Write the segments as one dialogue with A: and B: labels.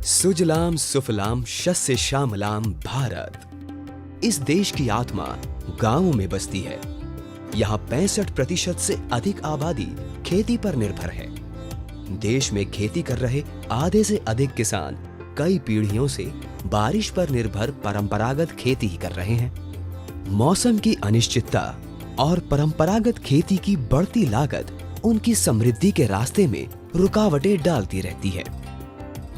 A: सुजलाम सुफलाम शस्य श्यामलाम भारत। इस देश की आत्मा गांवों में बसती है। यहाँ 65% से अधिक आबादी खेती पर निर्भर है। देश में खेती कर रहे आधे से अधिक किसान कई पीढ़ियों से बारिश पर निर्भर परंपरागत खेती ही कर रहे हैं। मौसम की अनिश्चितता और परंपरागत खेती की बढ़ती लागत उनकी समृद्धि के रास्ते में रुकावटें डालती रहती है।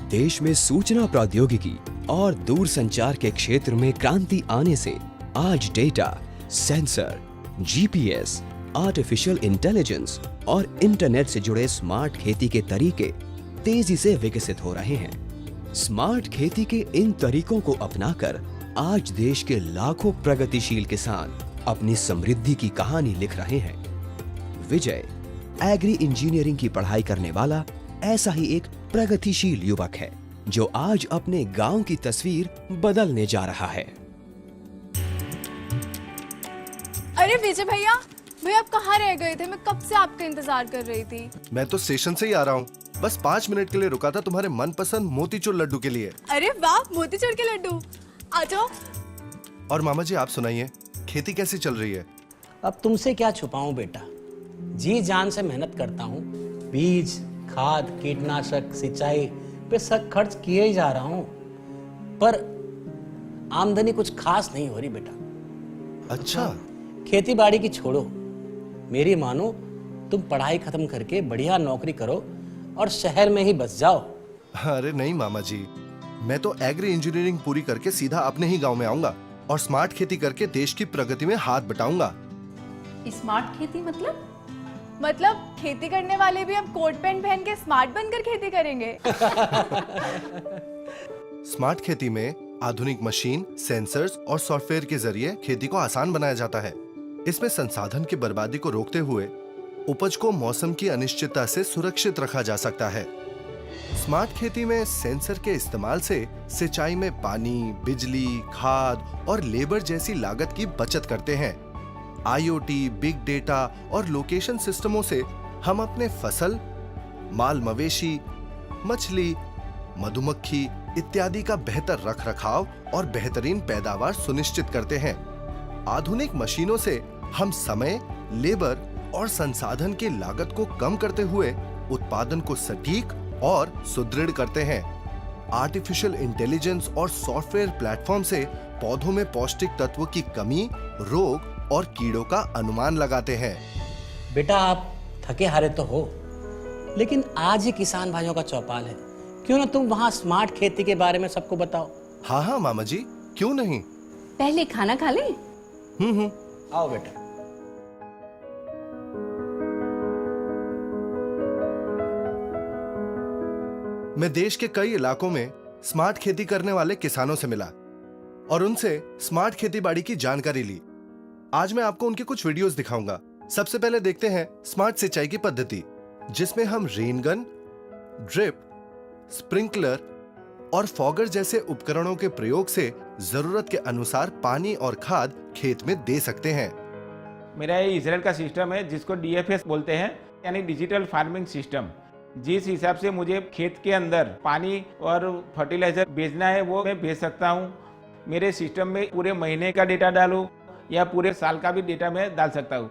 A: देश में सूचना प्रौद्योगिकी और दूरसंचार के क्षेत्र में क्रांति आने से आज data, sensor, GPS, artificial intelligence और इंटरनेट से जुड़े स्मार्ट खेती के तरीके तेजी से विकसित हो रहे हैं। स्मार्ट खेती के इन तरीकों को अपनाकर आज देश के लाखों प्रगतिशील किसान अपनी समृद्धि की कहानी लिख रहे हैं। विजय एग्री इंजीनियरिंग की पढ़ाई करने वाला ऐसा ही एक प्रगतिशील युवक है जो आज अपने गांव की तस्वीर बदलने जा रहा है।
B: अरे विजय भैया आप कहाँ रह गए थे? मैं कब से आपका इंतजार कर रही थी।
C: मैं तो स्टेशन से ही आ रहा हूँ। बस 5 मिनट के लिए रुका था तुम्हारे मनपसंद मोतीचूर लड्डू के लिए।
B: अरे वाह, मोतीचूर के लड्डू, आ जाओ।
C: और मामा जी आप सुनाइए, खेती कैसी चल रही है?
D: अब तुमसे क्या छुपाऊं बेटा, जी जान से मेहनत करता हूँ। बीज, खाद, कीटनाशक, सिंचाई पे सब खर्च किए ही जा रहा हूँ, पर आमदनी कुछ खास नहीं हो रही बेटा।
C: अच्छा,
D: खेती बाड़ी की छोड़ो, मेरी मानो तुम पढ़ाई खत्म करके बढ़िया नौकरी करो और शहर में ही बस जाओ।
C: अरे नहीं मामा जी, मैं तो एग्री इंजीनियरिंग पूरी करके सीधा अपने ही गांव में आऊंगा और स्मार्ट खेती करके देश की प्रगति में हाथ बटाऊंगा।
B: स्मार्ट खेती मतलब खेती करने वाले भी अब कोट पैंट पहन के स्मार्ट बनकर खेती करेंगे।
C: स्मार्ट खेती में आधुनिक मशीन, सेंसर्स और सॉफ्टवेयर के जरिए खेती को आसान बनाया जाता है। इसमें संसाधन की बर्बादी को रोकते हुए उपज को मौसम की अनिश्चितता से सुरक्षित रखा जा सकता है। स्मार्ट खेती में सेंसर के इस्तेमाल से सिंचाई में पानी, बिजली, खाद और लेबर जैसी लागत की बचत करते हैं। आईओटी, बिग डेटा और लोकेशन सिस्टमों से हम अपने फसल, माल मवेशी, मछली, मधुमक्खी इत्यादि का बेहतर रखरखाव और बेहतरीन पैदावार सुनिश्चित करते हैं। आधुनिक मशीनों से हम समय, लेबर और संसाधन की लागत को कम करते हुए उत्पादन को सटीक और सुदृढ़ करते हैं। आर्टिफिशियल इंटेलिजेंस और सॉफ्टवेयर प्लेटफॉर्म से पौधों में पौष्टिक तत्व की कमी, रोग और कीड़ों का अनुमान लगाते हैं।
D: बेटा आप थके हारे तो हो, लेकिन आज ही किसान भाइयों का चौपाल है, क्यों ना तुम वहाँ स्मार्ट खेती के बारे में सबको बताओ।
C: हाँ मामा जी, क्यों नहीं।
B: पहले खाना खा लें?
D: आओ बेटा।
C: मैं देश के कई इलाकों में स्मार्ट खेती करने वाले किसानों से मिला और उनसे स्मार्ट खेती बाड़ी की जानकारी ली। आज मैं आपको उनके कुछ वीडियोस दिखाऊंगा। सबसे पहले देखते हैं स्मार्ट सिंचाई की पद्धति, जिसमें हम रेनगन, ड्रिप, स्प्रिंकलर और फॉगर जैसे उपकरणों के प्रयोग से जरूरत के अनुसार पानी और खाद खेत में दे सकते हैं।
E: मेरा ये इजराइल का सिस्टम है जिसको डीएफएस बोलते हैं, यानी डिजिटल फार्मिंग सिस्टम। जिस हिसाब से मुझे खेत के अंदर पानी और फर्टिलाइजर भेजना है वो मैं भेज सकता हूँ। मेरे सिस्टम में पूरे महीने का डेटा डालूँ या पूरे साल का भी डेटा मैं डाल सकता हूँ।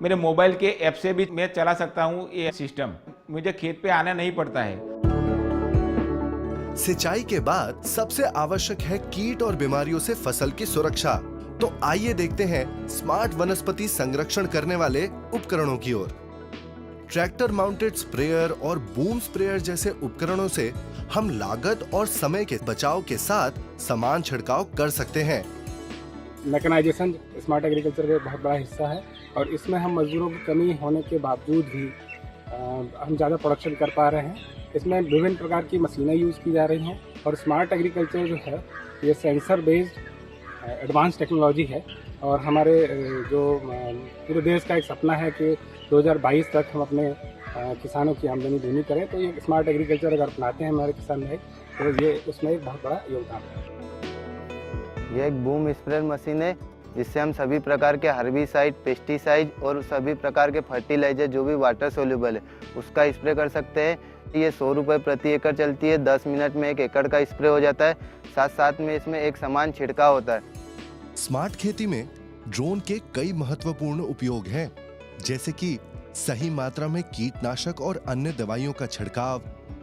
E: मेरे मोबाइल के ऐप से भी मैं चला सकता हूँ ये सिस्टम। मुझे खेत पे आना नहीं पड़ता है।
C: सिंचाई के बाद सबसे आवश्यक है कीट और बीमारियों से फसल की सुरक्षा। तो आइए देखते हैं स्मार्ट वनस्पति संरक्षण करने वाले उपकरणों की ओर। ट्रैक्टर माउंटेड स्प्रेयर और बूम स्प्रेयर जैसे उपकरणों से हम लागत और समय के बचाव के साथ समान छिड़काव कर सकते हैं।
F: मैकेनाइजेशन स्मार्ट एग्रीकल्चर का बहुत बड़ा हिस्सा है और इसमें हम मजदूरों की कमी होने के बावजूद भी हम ज़्यादा प्रोडक्शन कर पा रहे हैं। इसमें विभिन्न प्रकार की मशीनें यूज़ की जा रही हैं और स्मार्ट एग्रीकल्चर जो है ये सेंसर बेस्ड एडवांस टेक्नोलॉजी है। और हमारे जो पूरे देश का एक सपना है कि 2022 तक हम अपने किसानों की आमदनी दूनी करें, तो ये स्मार्ट एग्रीकल्चर अगर अपनाते हैं हमारे किसान भाई तो ये उसमें एक बहुत बड़ा योगदान है।
G: यह एक बूम स्प्रेयर मशीन है जिससे हम सभी प्रकार के हर्बिसाइड, पेस्टिसाइड और सभी प्रकार के फर्टिलाइजर जो भी वाटर सोल्यूबल है उसका स्प्रे कर सकते हैं। ये 100 रुपये प्रति एकड़ चलती है। 10 मिनट में 1 एकड़ का स्प्रे हो जाता है। साथ साथ में इसमें एक समान छिड़काव होता है।
C: स्मार्ट खेती में ड्रोन के कई महत्वपूर्ण उपयोग हैं, जैसे कि सही मात्रा में कीटनाशक और अन्य दवाइयों का छिड़काव,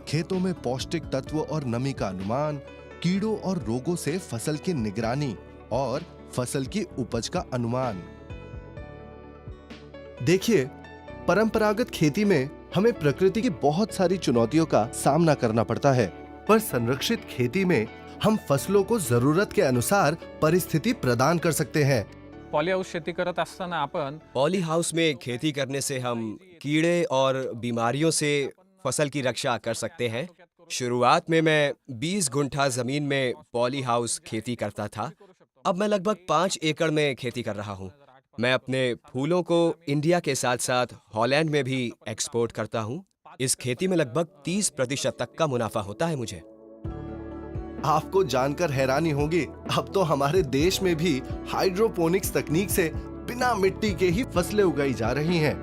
C: खेतों में पौष्टिक तत्व और नमी का अनुमान, कीड़ों और रोगों से फसल की निगरानी और फसल की उपज का अनुमान। देखिए, परंपरागत खेती में हमें प्रकृति की बहुत सारी चुनौतियों का सामना करना पड़ता है, पर संरक्षित खेती में हम फसलों को जरूरत के अनुसार परिस्थिति प्रदान कर सकते हैं।
H: पॉली हाऊस शेती करत असताना आपण
A: पॉली हाउस में खेती करने से हम कीड़े और बीमारियों से फसल की रक्षा कर सकते हैं। शुरुआत में मैं 20 गुंठा जमीन में पॉली हाउस खेती करता था। अब मैं लगभग 5 एकड़ में खेती कर रहा हूँ। मैं अपने फूलों को इंडिया के साथ साथ हॉलैंड में भी एक्सपोर्ट करता हूँ। इस खेती में लगभग 30% तक का मुनाफा होता है मुझे।
C: आपको जानकर हैरानी होगी, अब तो हमारे देश में भी हाइड्रोपोनिक्स तकनीक से बिना मिट्टी के ही फसलें उगाई जा रही हैं।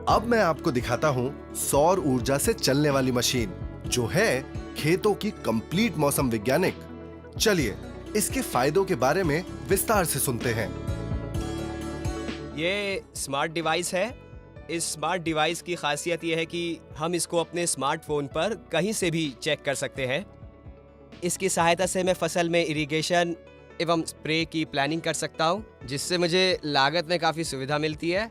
C: अब मैं आपको दिखाता हूँ सौर ऊर्जा से चलने वाली मशीन, जो है खेतों की कंप्लीट मौसम वैज्ञानिक। चलिए इसके फायदों के बारे में विस्तार से सुनते हैं।
A: ये स्मार्ट डिवाइस है। इस स्मार्ट डिवाइस की खासियत ये है कि हम इसको अपने स्मार्टफोन पर कहीं से भी चेक कर सकते हैं। इसकी सहायता से मैं फसल में इरिगेशन एवं स्प्रे की प्लानिंग कर सकता हूँ, जिससे मुझे लागत में काफ़ी सुविधा मिलती है।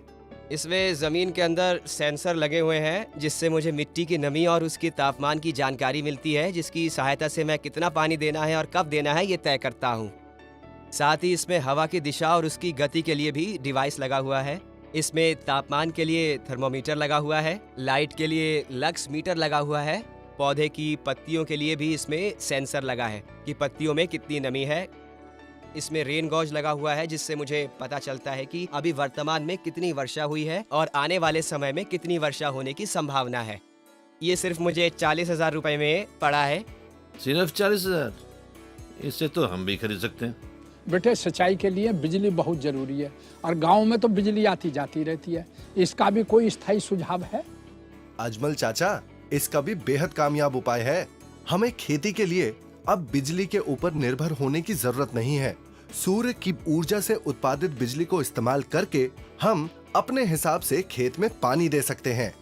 A: इसमें ज़मीन के अंदर सेंसर लगे हुए हैं, जिससे मुझे मिट्टी की नमी और उसकी तापमान की जानकारी मिलती है, जिसकी सहायता से मैं कितना पानी देना है और कब देना है ये तय करता हूँ। साथ ही इसमें हवा की दिशा और उसकी गति के लिए भी डिवाइस लगा हुआ है। इसमें तापमान के लिए थर्मोमीटर लगा हुआ है, लाइट के लिए लक्स मीटर लगा हुआ है, पौधे की पत्तियों के लिए भी इसमें सेंसर लगा है कि पत्तियों में कितनी नमी है। इसमें रेन गॉज लगा हुआ है, जिससे मुझे पता चलता है कि अभी वर्तमान में कितनी वर्षा हुई है और आने वाले समय में कितनी वर्षा होने की संभावना है। ये सिर्फ मुझे 40,000 रुपए में पड़ा है।
I: सिर्फ 40,000? इससे तो हम भी खरीद सकते हैं।
J: बेटे, सिंचाई के लिए बिजली बहुत जरूरी है और गांव में तो बिजली आती जाती रहती है। इसका भी कोई स्थायी सुझाव है?
C: अजमल चाचा, इसका भी बेहद कामयाब उपाय है। हमें खेती के लिए अब बिजली के ऊपर निर्भर होने की जरूरत नहीं है। सूर्य की ऊर्जा से उत्पादित बिजली को इस्तेमाल करके हम अपने हिसाब से खेत में पानी दे सकते हैं।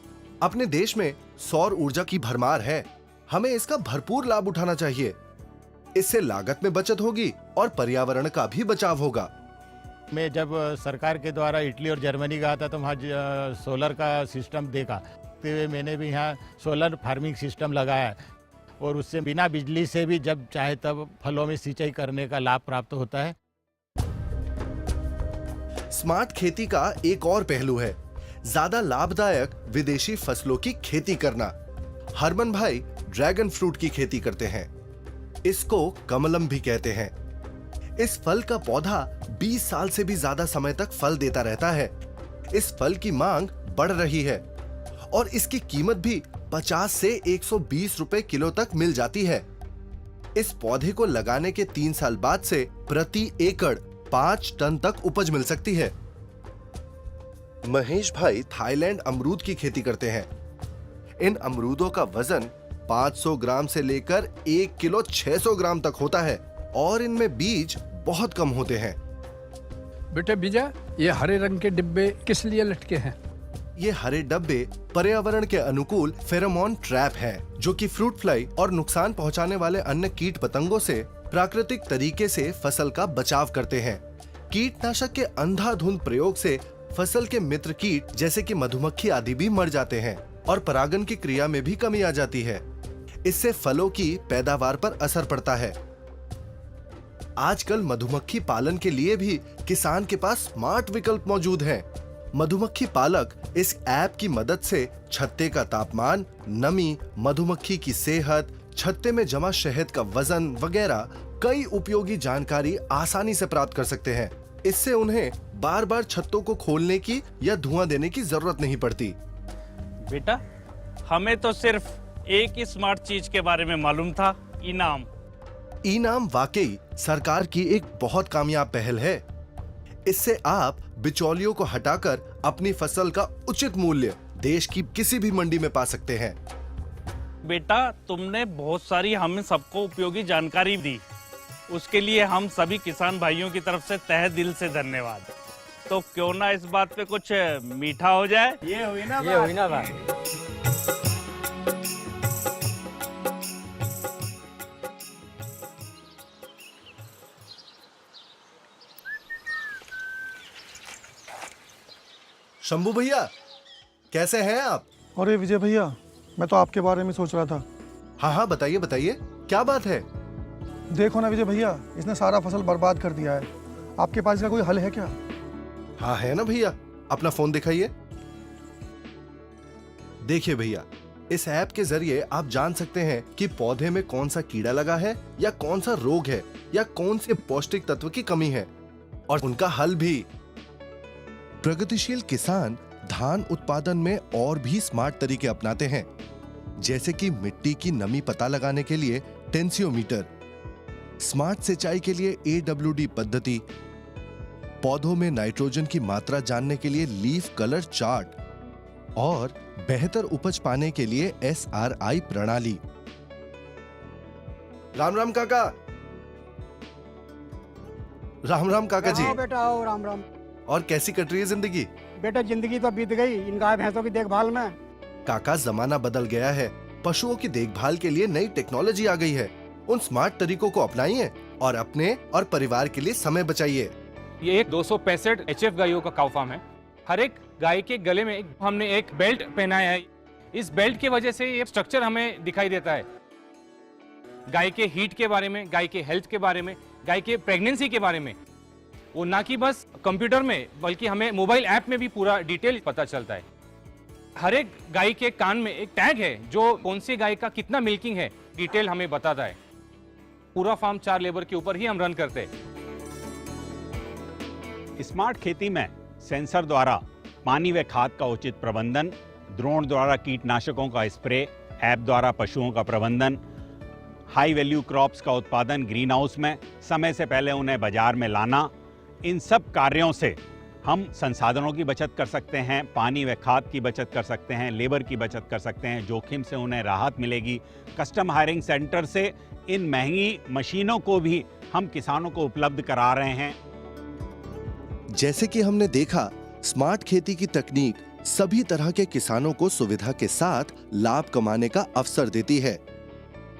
C: अपने देश में सौर ऊर्जा की भरमार है, हमें इसका भरपूर लाभ उठाना चाहिए। इससे लागत में बचत होगी और पर्यावरण का भी बचाव होगा।
K: मैं जब सरकार के द्वारा इटली और जर्मनी गया था तो वहाँ सोलर का सिस्टम देखा, तो मैंने भी यहाँ सोलर फार्मिंग सिस्टम लगाया और उससे बिना बिजली से भी जब चाहे तब फलों में सिंचाई करने का लाभ प्राप्त होता है।
C: स्मार्ट खेती का एक और पहलू है ज्यादा लाभदायक विदेशी फसलों की खेती करना। हरमन भाई ड्रैगन फ्रूट की खेती करते हैं। इसको कमलम भी कहते हैं। इस फल का पौधा 20 साल से भी ज्यादा समय तक फल देता रहता है। इस फल की मांग बढ़ रही है और इसकी कीमत भी 50 से 120 रुपए किलो तक मिल जाती है। इस पौधे को लगाने के 3 साल बाद से प्रति एकड़ 5 टन तक उपज मिल सकती है। महेश भाई थाईलैंड अमरूद की खेती करते हैं। इन अमरूदों का वजन 500 ग्राम से लेकर 1 किलो 600 ग्राम तक होता है और इनमें बीज बहुत कम होते हैं।
J: बेटे विजय, ये हरे रंग के डिब्बे किस लिए लटके हैं?
C: ये हरे डब्बे पर्यावरण के अनुकूल फेरोमोन ट्रैप हैं, जो कि फ्रूट फ्लाई और नुकसान पहुंचाने वाले अन्य कीट पतंगों से प्राकृतिक तरीके से फसल का बचाव करते हैं। कीटनाशक के अंधाधुंध प्रयोग से फसल के मित्र कीट जैसे कि मधुमक्खी आदि भी मर जाते हैं और परागन की क्रिया में भी कमी आ जाती है। इससे फलों की पैदावार पर असर पड़ता है। आजकल मधुमक्खी पालन के लिए भी किसान के पास स्मार्ट विकल्प मौजूद हैं। मधुमक्खी पालक इस ऐप की मदद से छत्ते का तापमान, नमी, मधुमक्खी की सेहत, छत्ते में जमा शहद का वजन वगैरह कई उपयोगी जानकारी आसानी से प्राप्त कर सकते हैं। इससे उन्हें बार बार छत्तों को खोलने की या धुआं देने की जरूरत नहीं पड़ती।
L: बेटा, हमें तो सिर्फ एक ही स्मार्ट चीज के बारे में मालूम था, इनाम।
C: इनाम वाकई सरकार की एक बहुत कामयाब पहल है। इससे आप बिचौलियों को हटाकर अपनी फसल का उचित मूल्य देश की किसी भी मंडी में पा सकते हैं।
L: बेटा, तुमने बहुत सारी हम सबको उपयोगी जानकारी दी, उसके लिए हम सभी किसान भाइयों की तरफ से तहे दिल से धन्यवाद। तो क्यों ना इस बात पे कुछ मीठा हो जाए।
D: ये हुई ना बात।
C: शंभू भैया, कैसे हैं आप?
M: अरे विजय भैया, मैं तो आपके बारे में सोच रहा था।
C: हाँ, बताइए बताइए, क्या बात है?
M: देखो ना विजय भैया, इसने सारा फसल बर्बाद कर दिया है। आपके पास इसका कोई हल है क्या?
C: हाँ है ना भैया, अपना फोन दिखाइए। देखिए भैया, इस ऐप के जरिए आप जान सकते हैं कि पौधे में कौन सा कीड़ा लगा है या कौन सा रोग है या कौन से पौष्टिक तत्व की कमी है और उनका हल भी। प्रगतिशील किसान धान उत्पादन में और भी स्मार्ट तरीके अपनाते हैं, जैसे कि मिट्टी की नमी पता लगाने के लिए टेंसियोमीटर, स्मार्ट सिंचाई के लिए AWD पद्धति, पौधों में नाइट्रोजन की मात्रा जानने के लिए लीफ कलर चार्ट और बेहतर उपज पाने के लिए SRI प्रणाली। राम राम काका। राम राम काका जी।
N: बेटा आओ, राम राम।
C: और कैसी कट रही है जिंदगी?
N: बेटा जिंदगी तो बीत गई इन गाय भैंसों की देखभाल में।
C: काका, जमाना बदल गया है, पशुओं की देखभाल के लिए नई टेक्नोलॉजी आ गई है। उन स्मार्ट तरीकों को अपनाइए और अपने और परिवार के लिए समय बचाइए।
H: ये एक 265 HF गायों का काउ फार्म है। हर एक गाय के गले में हमने एक बेल्ट पहनाया है। इस बेल्ट की वजह से ये स्ट्रक्चर हमें दिखाई देता है। गाय के हीट के बारे में, गाय के हेल्थ के बारे में, गाय के प्रेगनेंसी के बारे में, वो ना कि बस कंप्यूटर में बल्कि हमें मोबाइल ऐप में भी पूरा डिटेल पता चलता है। हर एक गाय के कान में एक टैग है जो कौन सी गाय का कितना मिल्किंग है डिटेल हमें बताता है। पूरा फार्म 4 लेबर के ऊपर ही हम रन करते हैं।
O: स्मार्ट खेती में सेंसर द्वारा पानी व खाद का उचित प्रबंधन, ड्रोन द्वारा कीटनाशकों का स्प्रे, ऐप द्वारा पशुओं का प्रबंधन, हाई वैल्यू क्रॉप्स का उत्पादन ग्रीन हाउस में समय से पहले उन्हें बाजार में लाना, इन सब कार्यों से हम संसाधनों की बचत कर सकते हैं, पानी व खाद की बचत कर सकते हैं, लेबर की बचत कर सकते हैं, जोखिम से उन्हें राहत मिलेगी। कस्टम हायरिंग सेंटर से इन महंगी मशीनों को भी हम किसानों को उपलब्ध करा रहे हैं।
C: जैसे कि हमने देखा, स्मार्ट खेती की तकनीक सभी तरह के किसानों को सुविधा के साथ लाभ कमाने का अवसर देती है।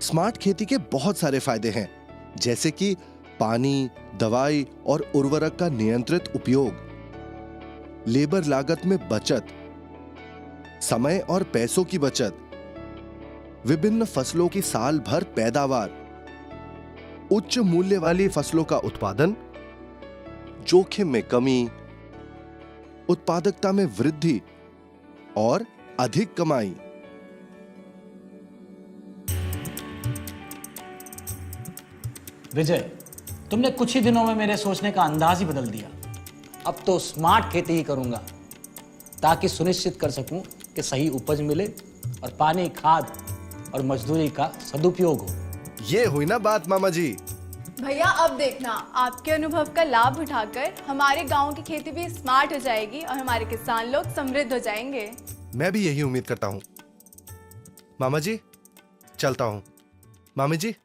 C: स्मार्ट खेती के बहुत सारे फायदे हैं, जैसे कि पानी, दवाई और उर्वरक का नियंत्रित उपयोग, लेबर लागत में बचत, समय और पैसों की बचत, विभिन्न फसलों की साल भर पैदावार, उच्च मूल्य वाली फसलों का उत्पादन, जोखिम में कमी, उत्पादकता में वृद्धि और अधिक कमाई।
D: विजय, तुमने कुछ ही दिनों में मेरे सोचने का अंदाज ही बदल दिया। अब तो स्मार्ट खेती ही करूंगा ताकि सुनिश्चित कर सकूं कि सही उपज मिले और पानी, खाद और मजदूरी का सदुपयोग हो।
C: ये हुई ना बात मामा जी।
B: भैया अब देखना, आपके अनुभव का लाभ उठाकर हमारे गांव की खेती भी स्मार्ट हो जाएगी और हमारे किसान लोग समृद्ध हो जाएंगे।
C: मैं भी यही उम्मीद करता हूँ। मामा जी, चलता हूँ। मामी जी।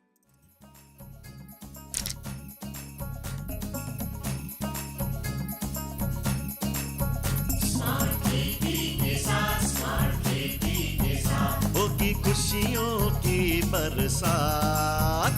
P: होगी खुशियों की बरसात।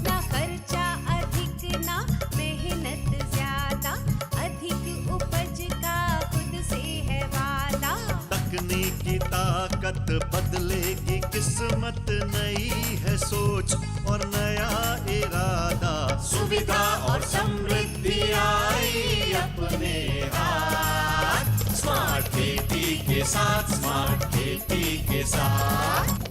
Q: ना खर्चा अधिक, ना मेहनत ज्यादा, अधिक उपज का खुद से है वादा।
P: तकनीकी ताकत बदलेगी किस्मत, नई है सोच और नया इरादा। सुविधा और समृद्धि आई अपने हाथ। स्मार्ट खेती के साथ, स्मार्ट खेती के साथ।